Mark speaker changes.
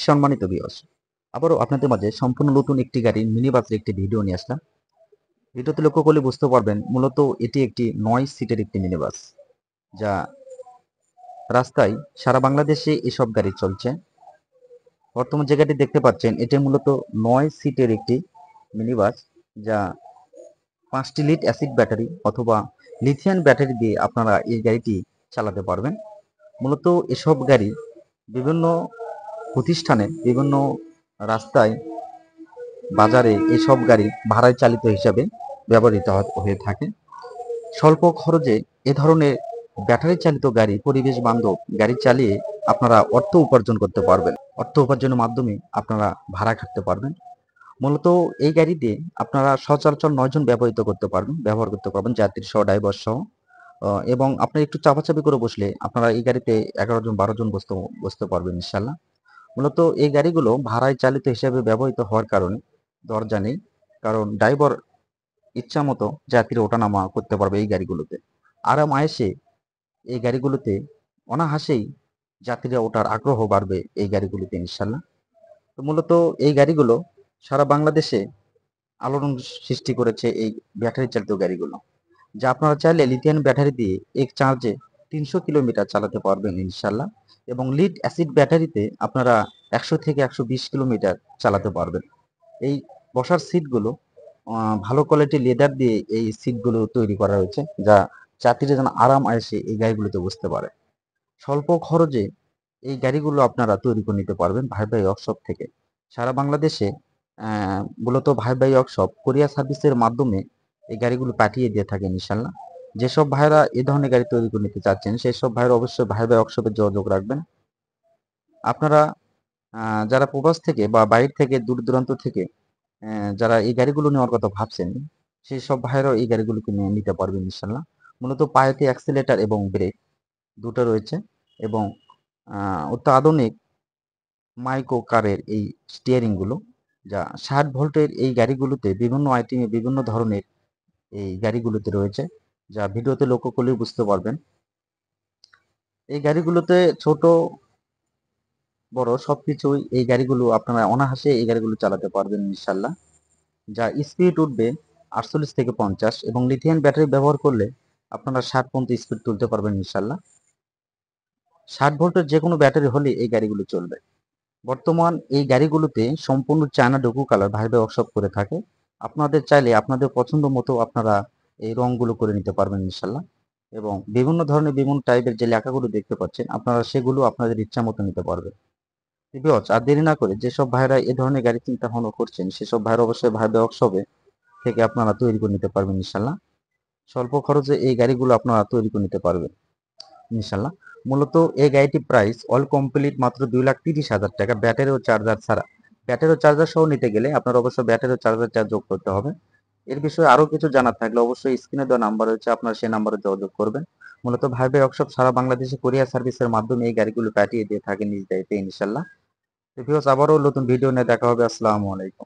Speaker 1: সম্মানিত ভিউয়ার্স, আবারও আপনাদের মাঝে সম্পূর্ণ নতুন একটি গাড়ির মিনি বাসের একটি ভিডিও নিয়ে আসলাম। ভিডিওতে লক্ষ্য করলে বুঝতে পারবেন মূলত এটি একটি 9 সিটের একটি মিনি বাস, যা রাস্তায় সারা বাংলাদেশে এসব গাড়ি চলছে। বর্তমান যে গাড়ি দেখতে পাচ্ছেন এটি মূলত 9 সিটের একটি মিনি বাস, যা 5টি লিড অ্যাসিড ব্যাটারি অথবা লিথিয়াম ব্যাটারি দিয়ে আপনারা এই গাড়িটি চালাতে পারবেন। মূলত এসব গাড়ি বিভিন্ন প্রতিষ্ঠানে বিভিন্ন রাস্তায় বাজারে এসব গাড়ি ভাড়ায় চালিত হিসাবে ব্যবহৃত হয়ে থাকে। স্বল্প খরচে এ ধরনের ব্যাটারি চালিত গাড়ি, পরিবেশ বান্ধব গাড়ি চালিয়ে আপনারা অর্থ উপার্জন করতে পারবেন। অর্থ উপার্জনের মাধ্যমে আপনারা ভাড়া খাটতে পারবেন। মূলত এই গাড়িতে আপনারা সচরাচর 9 জন ব্যবহার করতে পারবেন, যাত্রী সহ, ড্রাইভার সহ। এবং আপনি একটু চাপাচাপি করে বসলে আপনারা এই গাড়িতে 11 জন 12 জন বসতে পারবেন ইনশাল্লাহ। মূলত এই গাড়িগুলো ভাড়ায় চালিত হিসেবে ব্যবহৃত হওয়ার কারণে দরজা নেই, কারণ ড্রাইভার ইচ্ছা মতো যাত্রী ওঠানামা করতে পারবে এই গাড়িগুলোতে। আরাম আয়েসে এই গাড়িগুলোতে অনায়াসেই যাত্রীরা ওঠার আগ্রহ বাড়বে এই গাড়িগুলোতে ইনশাল্লাহ। তো মূলত এই গাড়িগুলো সারা বাংলাদেশে আলোড়ন সৃষ্টি করেছে এই ব্যাটারি চালিত গাড়িগুলো, যা আপনারা চাইলে লিথিয়াম ব্যাটারি দিয়ে এক চার্জে 300 কিলোমিটার চালাতে পারবেন ইনশাল্লাহ। এবং লিড অ্যাসিড ব্যাটারিতে আপনারা 100 থেকে 120 কিলোমিটার চালাতে পারবেন। এই বসার সিটগুলো ভালো কোয়ালিটির লেদার দিয়ে এই সিটগুলো তৈরি করা হয়েছে, যা যাত্রীরা যেন আরাম আয়েসে এই গাড়িগুলোতে বসতে পারে। স্বল্প খরচে এই গাড়িগুলো আপনারা তৈরি করে নিতে পারবেন ভাই ভাই ওয়ার্কশপ থেকে। সারা বাংলাদেশে মূলত ভাই ভাই ওয়ার্কশপ কোরিয়ার সার্ভিসের মাধ্যমে এই গাড়িগুলো পাঠিয়ে দিয়ে থাকেন ইনশাল্লাহ। যেসব ভাইরা এই ধরনের গাড়ি তৈরি করে নিতে চাচ্ছেন সেই সব ভাইরা অবশ্যই ভাই ভাই ওয়ার্কশপে যোগাযোগ রাখবেন। আপনারা যারা প্রবাস থেকে বা বাইরে থেকে দূর দূরান্ত থেকে যারা এই গাড়িগুলো নেওয়ার কথা ভাবছেন সেই সব ভাইরাও এই গাড়িগুলোকে নিয়ে নিতে পারবেন ইনশাল্লাহ। মূলত পায়েতে অ্যাক্সিলেটর এবং ব্রেক দুটো রয়েছে, এবং অত্যাধুনিক মাইক্রো কারের এই স্টিয়ারিং গুলো, যা 60 ভোল্টের এই গাড়িগুলোতে বিভিন্ন আইটেমে বিভিন্ন ধরনের এই গাড়িগুলোতে রয়েছে, যা ভিডিওতে লক্ষ্য করলে বুঝতে পারবেন। এই গাড়িগুলোতে ছোট বড় সবকিছুই এই গাড়িগুলো আপনারা অনায়াসে এই গাড়িগুলো চালাতে পারবেন ইনশাল্লাহ। যা স্পিড উঠবে 48 থেকে 50, এবং লিথিয়াম ব্যাটারি ব্যবহার করলে আপনারা 60 পর্যন্ত স্পিড তুলতে পারবেন ইনশাল্লাহ। 60 ভোল্টের যে কোনো ব্যাটারি হলে এই গাড়িগুলো চলবে। বর্তমান এই গাড়িগুলোতে সম্পূর্ণ চায়না ডোকো কালার ভাই ভাই ওয়ার্কশপ করে থাকে। আপনাদের চাইলে আপনাদের পছন্দ মতো আপনারা এই রংগুলো করে নিতে পারবেন ইনশাল্লাহ। এবং বিভিন্ন ধরনের বিভিন্ন টাইপের যে লেখাগুলো দেখতে পাচ্ছেন আপনারা সেগুলো আপনাদের ইচ্ছা মতো নিতে পারবেন। ভিউয়ার্স, আর দেরি না করে যেসব ভাইরা এই ধরনের গাড়ি চিন্তা ভাবনা করছেন সেসব ভাইরা অবশ্যই ভাই ভাই ওয়ার্কশপে থেকে আপনারা তৈরি করে নিতে পারবেন ইনশাল্লাহ। স্বল্প খরচে এই গাড়িগুলো আপনারা তৈরি করে নিতে পারবেন ইনশাল্লাহ। মূলত এই গাড়িটি প্রাইস অল কমপ্লিট মাত্র 2,30,000 টাকা, ব্যাটারি ও চার্জার ছাড়া। ব্যাটারি ও চার্জার সহ নিতে গেলে আপনার অবশ্যই ব্যাটারি ও চার্জারটা যোগ করতে হবে। এর বিষয়ে আরো কিছু জানার থাকলে অবশ্যই স্ক্রিনে দেওয়া নাম্বার রয়েছে, আপনারা সেই নাম্বারে যোগাযোগ করবেন। মূলত ভাই ভাই ওয়ার্কশপ সারা বাংলাদেশে কোরিয়ার সার্ভিসের মাধ্যমে এই গাড়িগুলো পাঠিয়ে দিয়ে থাকে নিজ দায়িত্বে ইনশাল্লাহ। তো ভিউয়ার্স, আবারও নতুন ভিডিও নিয়ে দেখা হবে। আসসালামু আলাইকুম।